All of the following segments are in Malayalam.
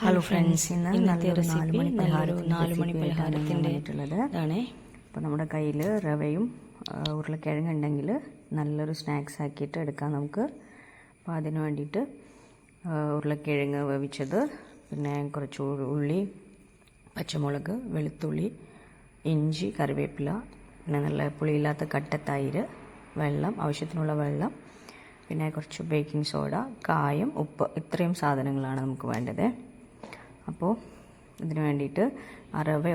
ഹലോ ഫ്രണ്ട്സ്, ഇന്നത്തെ റെസിപ്പി നല്ലൊരു 4 മണി പലഹാരത്തിൻ്റെ ഇതാണ്. അപ്പോൾ നമ്മുടെ കയ്യിൽ റവയും ഉരുളക്കിഴങ്ങുണ്ടെങ്കിൽ നല്ലൊരു സ്നാക്സ് ആക്കിയിട്ട് എടുക്കാം നമുക്ക്. അപ്പോൾ അതിന് വേണ്ടിയിട്ട് ഉരുളക്കിഴങ്ങ് വേവിച്ചത്, പിന്നെ കുറച്ച് ഉള്ളി, പച്ചമുളക്, വെളുത്തുള്ളി, ഇഞ്ചി, കറിവേപ്പില, പിന്നെ നല്ല പുളിയില്ലാത്ത കട്ട തൈര്, വെള്ളം, ആവശ്യത്തിനുള്ള വെള്ളം, പിന്നെ കുറച്ച് ബേക്കിംഗ് സോഡ, കായം, ഉപ്പ്, ഇത്രയും സാധനങ്ങളാണ് നമുക്ക് വേണ്ടത്. അപ്പോൾ ഇതിന് വേണ്ടിയിട്ട് ആ റവ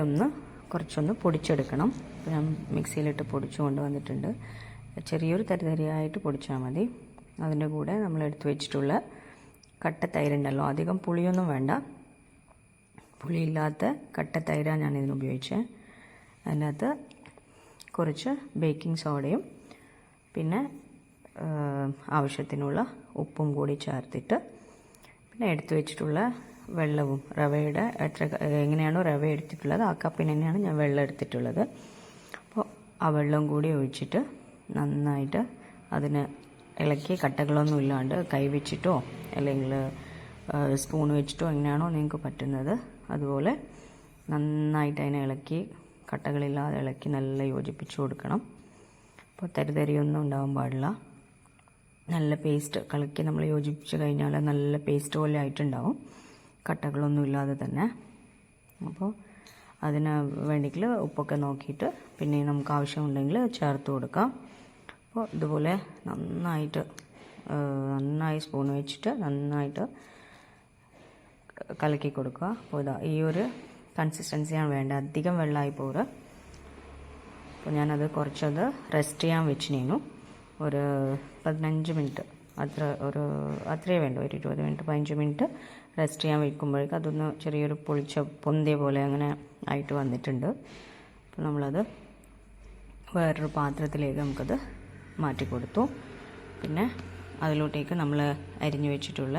കുറച്ചൊന്ന് പൊടിച്ചെടുക്കണം. അപ്പോൾ ഞാൻ മിക്സിയിലിട്ട് പൊടിച്ചു കൊണ്ടുവന്നിട്ടുണ്ട്. ചെറിയൊരു തരിതരിയായിട്ട് പൊടിച്ചാൽ മതി. അതിൻ്റെ കൂടെ നമ്മൾ എടുത്തു വെച്ചിട്ടുള്ള കട്ട തൈരുണ്ടല്ലോ, അധികം പുളിയൊന്നും വേണ്ട, പുളിയില്ലാത്ത കട്ട തൈരാണ് ഞാൻ ഇതിന് ഉപയോഗിച്ചത്. അതിനകത്ത് കുറച്ച് ബേക്കിംഗ് സോഡയും പിന്നെ ആവശ്യത്തിനുള്ള ഉപ്പും കൂടി ചേർത്തിട്ട്, പിന്നെ എടുത്തു വെച്ചിട്ടുള്ള വെള്ളവും, റവയുടെ എങ്ങനെയാണോ റവ എടുത്തിട്ടുള്ളത് ആ കപ്പിന് തന്നെയാണ് ഞാൻ വെള്ളം എടുത്തിട്ടുള്ളത്. അപ്പോൾ ആ വെള്ളം കൂടി ഒഴിച്ചിട്ട് നന്നായിട്ട് അതിന് ഇളക്കി, കട്ടകളൊന്നും ഇല്ലാണ്ട് കൈ വെച്ചിട്ടോ അല്ലെങ്കിൽ സ്പൂൺ വെച്ചിട്ടോ എങ്ങനെയാണോ നിങ്ങൾക്ക് പറ്റുന്നത് അതുപോലെ നന്നായിട്ട് അതിനെ ഇളക്കി, കട്ടകളില്ലാതെ ഇളക്കി നല്ല യോജിപ്പിച്ച് കൊടുക്കണം. അപ്പോൾ തരിതരിയൊന്നും ഉണ്ടാവാൻ പാടില്ല. നല്ല പേസ്റ്റ് കളക്കി നമ്മൾ യോജിപ്പിച്ച് കഴിഞ്ഞാൽ നല്ല പേസ്റ്റ് പോലെ ആയിട്ടുണ്ടാവും, കട്ടകളൊന്നും ഇല്ലാതെ തന്നെ. അപ്പോൾ അതിന് വേണ്ടിയിട്ട് ഉപ്പൊക്കെ നോക്കിയിട്ട് പിന്നെ നമുക്ക് ആവശ്യമുണ്ടെങ്കിൽ ചേർത്ത് കൊടുക്കാം. അപ്പോൾ ഇതുപോലെ നന്നായി സ്പൂൺ വെച്ചിട്ട് നന്നായിട്ട് കലക്കി കൊടുക്കുക. അപ്പോൾ ഇതാ ഈ ഒരു കൺസിസ്റ്റൻസിയാണ് വേണ്ടത്, അധികം വെള്ളമായി പോവുക. അപ്പോൾ ഞാനത് കുറച്ചത് റെസ്റ്റ് ചെയ്യാൻ വെച്ചിനു, ഒരു 15 മിനിറ്റ്, അത്രയേ വേണ്ട, ഒരു 20 മിനിറ്റ് 15 മിനിറ്റ് റെസ്റ്റ് ചെയ്യാൻ വയ്ക്കുമ്പോഴേക്കും അതൊന്ന് ചെറിയൊരു പൊന്തിയ പോലെ അങ്ങനെ ആയിട്ട് വന്നിട്ടുണ്ട്. അപ്പോൾ നമ്മളത് വേറൊരു പാത്രത്തിലേക്ക് നമുക്കത് മാറ്റി കൊടുത്തു. പിന്നെ അതിലോട്ടേക്ക് നമ്മൾ അരിഞ്ഞു വെച്ചിട്ടുള്ള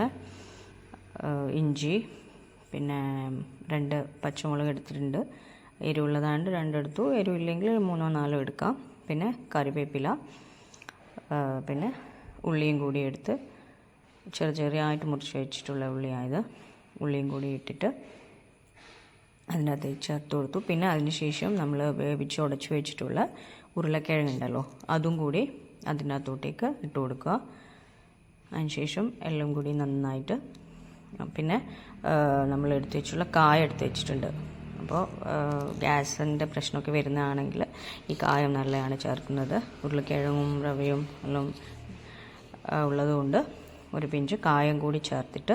ഇഞ്ചി, പിന്നെ 2 പച്ചമുളക് എടുത്തിട്ടുണ്ട്. എരിവുള്ളതാണ്ട് 2 എടുത്തു, എരിവില്ലെങ്കിൽ 3 4 എടുക്കാം. പിന്നെ കറിവേപ്പില, പിന്നെ ഉള്ളിയും കൂടി എടുത്ത് ചെറിയായിട്ട് മുറിച്ച് വെച്ചിട്ടുള്ള ഉള്ളിയായത്, ഉള്ളിയും കൂടി ഇട്ടിട്ട് അതിനകത്ത് ചേർത്ത് കൊടുത്തു. പിന്നെ അതിന് ശേഷം നമ്മൾ വേവിച്ച് ഉടച്ച് വെച്ചിട്ടുള്ള ഉരുളക്കിഴങ്ങുണ്ടല്ലോ അതും കൂടി അതിനകത്തോട്ടേക്ക് ഇട്ട് കൊടുക്കുക. അതിനുശേഷം എല്ലാം കൂടി നന്നായിട്ട്, പിന്നെ നമ്മൾ എടുത്ത് വെച്ചിട്ടുള്ള കായ എടുത്ത് വെച്ചിട്ടുണ്ട്. അപ്പോൾ ഗ്യാസിൻ്റെ പ്രശ്നമൊക്കെ വരുന്നതാണെങ്കിൽ ഈ കായം നല്ലതാണ് ചേർക്കുന്നത്. ഉരുളക്കിഴങ്ങും റവയും എല്ലാം ഉള്ളതുകൊണ്ട് ഒരു പിഞ്ച് കായം കൂടി ചേർത്തിട്ട്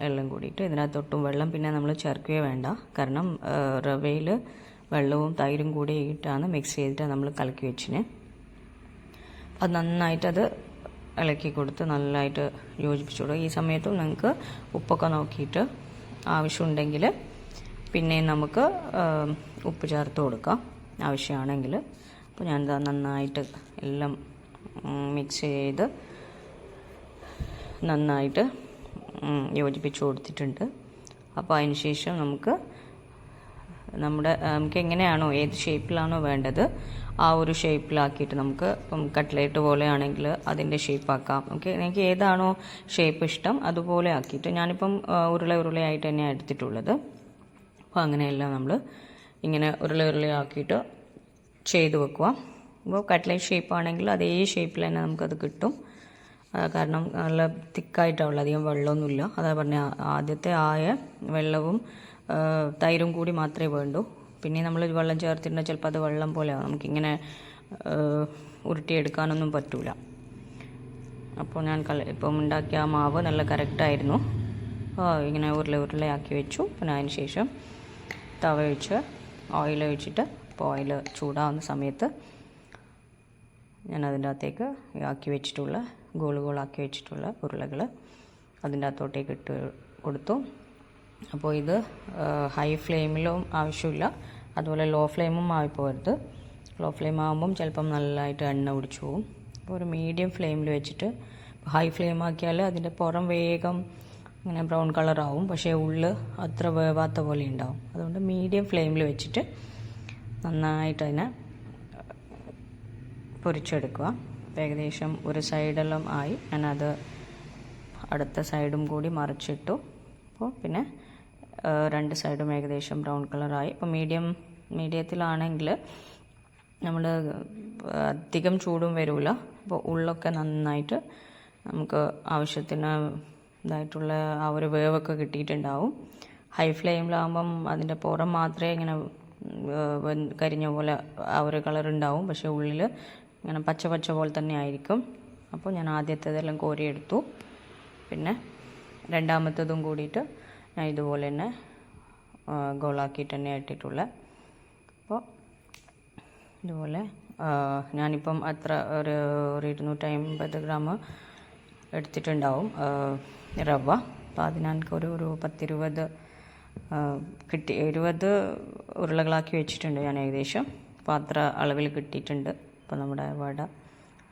എല്ലാം കൂടിയിട്ട് ഇതിനകത്തൊട്ടും വെള്ളം പിന്നെ നമ്മൾ ചേർക്കുകയേ വേണ്ട, കാരണം റവയിൽ വെള്ളവും തൈരും കൂടി ഇട്ടാണ് മിക്സ് ചെയ്തിട്ട് നമ്മൾ കലക്കി വെച്ചിന്. അത് നന്നായിട്ടത് ഇളക്കി കൊടുത്ത് നല്ലതായിട്ട് യോജിപ്പിച്ചു കൊടുക്കുക. ഈ സമയത്തും നിങ്ങൾക്ക് ഉപ്പൊക്കെ നോക്കിയിട്ട് ആവശ്യമുണ്ടെങ്കിൽ പിന്നെ നമുക്ക് ഉപ്പ് ചേർത്ത് കൊടുക്കാം ആവശ്യമാണെങ്കിൽ. അപ്പോൾ ഞാൻ നന്നായിട്ട് എല്ലാം മിക്സ് ചെയ്ത് നന്നായിട്ട് യോജിപ്പിച്ച് കൊടുത്തിട്ടുണ്ട്. അപ്പോൾ അതിന് ശേഷം നമുക്ക് എങ്ങനെയാണോ, ഏത് ഷേപ്പിലാണോ വേണ്ടത് ആ ഒരു ഷേപ്പിലാക്കിയിട്ട് നമുക്ക്, ഇപ്പം കട്ട്ലേറ്റ് പോലെ ആണെങ്കിൽ അതിൻ്റെ ഷേപ്പാക്കാം. എനിക്ക് ഏതാണോ ഷേപ്പ് ഇഷ്ടം അതുപോലെ ആക്കിയിട്ട്, ഞാനിപ്പം ഉരുളയായിട്ട് തന്നെയാണ് എടുത്തിട്ടുള്ളത്. അപ്പോൾ അങ്ങനെയെല്ലാം നമ്മൾ ഇങ്ങനെ ഉരുളയാക്കിയിട്ട് ചെയ്ത് വെക്കുക. അപ്പോൾ കട്ട്ലേറ്റ് ഷേപ്പാണെങ്കിൽ അതേ ഷേപ്പിൽ തന്നെ നമുക്കത് കിട്ടും. കാരണം നല്ല തിക്കായിട്ടുള്ള, അധികം വെള്ളമൊന്നുമില്ല. അതാ പറഞ്ഞ ആദ്യത്തെ വെള്ളവും തൈരും കൂടി മാത്രമേ വേണ്ടൂ. പിന്നെ നമ്മൾ വെള്ളം ചേർത്തിട്ടുണ്ടെങ്കിൽ ചിലപ്പോൾ അത് വെള്ളം പോലെയാവും, നമുക്കിങ്ങനെ ഉരുട്ടിയെടുക്കാനൊന്നും പറ്റൂല. അപ്പോൾ ഞാൻ ഇപ്പം ഉണ്ടാക്കിയ ആ മാവ് നല്ല കറക്റ്റായിരുന്നു. ഇങ്ങനെ ഉരുളയാക്കി വെച്ചു. പിന്നെ അതിന് ശേഷം തവ വെച്ച് ഓയിൽ ഒഴിച്ചിട്ട്, അപ്പോൾ ഓയിൽ ചൂടാവുന്ന സമയത്ത് ഞാൻ അതിൻ്റെ അകത്തേക്ക് ആക്കി വെച്ചിട്ടുള്ള ഗോളാക്കി വെച്ചിട്ടുള്ള ഉരുളകൾ അതിൻ്റെ അകത്തോട്ടേക്ക് ഇട്ട് കൊടുത്തു. അപ്പോൾ ഇത് ഹൈ ഫ്ലെയിമിലും ആവശ്യമില്ല, അതുപോലെ ലോ ഫ്ലെയിമും ആയിപ്പോകരുത്. ലോ ഫ്ലെയിം ആകുമ്പം ചിലപ്പം നല്ലതായിട്ട് എണ്ണ പിടിച്ചു പോകും. അപ്പോൾ ഒരു മീഡിയം ഫ്ലെയിമിൽ വെച്ചിട്ട്, ഹൈ ഫ്ലെയിം ആക്കിയാൽ അതിൻ്റെ പുറം വേഗം ഇങ്ങനെ ബ്രൗൺ കളറാവും, പക്ഷേ ഉള്ളിൽ അത്ര വേവാത്ത പോലെ ഉണ്ടാവും. അതുകൊണ്ട് മീഡിയം ഫ്ലെയിമിൽ വെച്ചിട്ട് നന്നായിട്ട് അതിനെ പൊരിച്ചെടുക്കുക. ഏകദേശം ഒരു സൈഡെല്ലാം ആയി, ഞാനത് അടുത്ത സൈഡും കൂടി മറിച്ചിട്ടു. അപ്പോൾ പിന്നെ രണ്ട് സൈഡും ഏകദേശം ബ്രൗൺ കളറായി. ഇപ്പോൾ മീഡിയത്തിലാണെങ്കിൽ നമ്മൾ അധികം ചൂടും വരില്ല. അപ്പോൾ ഉള്ളൊക്കെ നന്നായിട്ട് നമുക്ക് ആവശ്യത്തിന് ഇതായിട്ടുള്ള ആ ഒരു വേവൊക്കെ കിട്ടിയിട്ടുണ്ടാവും. ഹൈ ഫ്ലെയിമിലാകുമ്പം അതിൻ്റെ പുറം മാത്രമേ ഇങ്ങനെ കരിഞ്ഞ പോലെ ആ ഒരു കളർ ഉണ്ടാവും, പക്ഷേ ഉള്ളിൽ ഇങ്ങനെ പച്ച പോലെ തന്നെ ആയിരിക്കും. അപ്പോൾ ഞാൻ ആദ്യത്തേതെല്ലാം കോരിയെടുത്തു. പിന്നെ രണ്ടാമത്തതും കൂടിയിട്ട് ഞാൻ ഇതുപോലെ തന്നെ ഗോളാക്കിയിട്ട് തന്നെ ഇട്ടിട്ടുള്ളത്. അപ്പോൾ ഇതുപോലെ ഞാനിപ്പം അത്ര ഒരു 250 ഗ്രാം എടുത്തിട്ടുണ്ടാവും റവ. അപ്പോൾ അതിനെനിക്കൊരു 10-20 20 ഉരുളകളാക്കി വെച്ചിട്ടുണ്ട് ഞാൻ ഏകദേശം. അപ്പോൾ അത്ര അളവിൽ കിട്ടിയിട്ടുണ്ട്. അപ്പോൾ നമ്മുടെ വട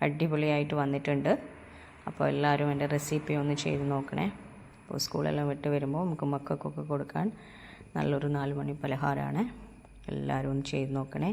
അടിപൊളിയായിട്ട് വന്നിട്ടുണ്ട്. അപ്പോൾ എല്ലാവരും എൻ്റെ റെസിപ്പി ഒന്ന് ചെയ്ത് നോക്കണേ. അപ്പോൾ സ്കൂളെല്ലാം വിട്ട് വരുമ്പോൾ നമുക്ക് മക്കൾക്കൊക്കെ കൊടുക്കാൻ നല്ലൊരു 4 മണി പലഹാരമാണ്. എല്ലാവരും ഒന്ന് ചെയ്ത് നോക്കണേ.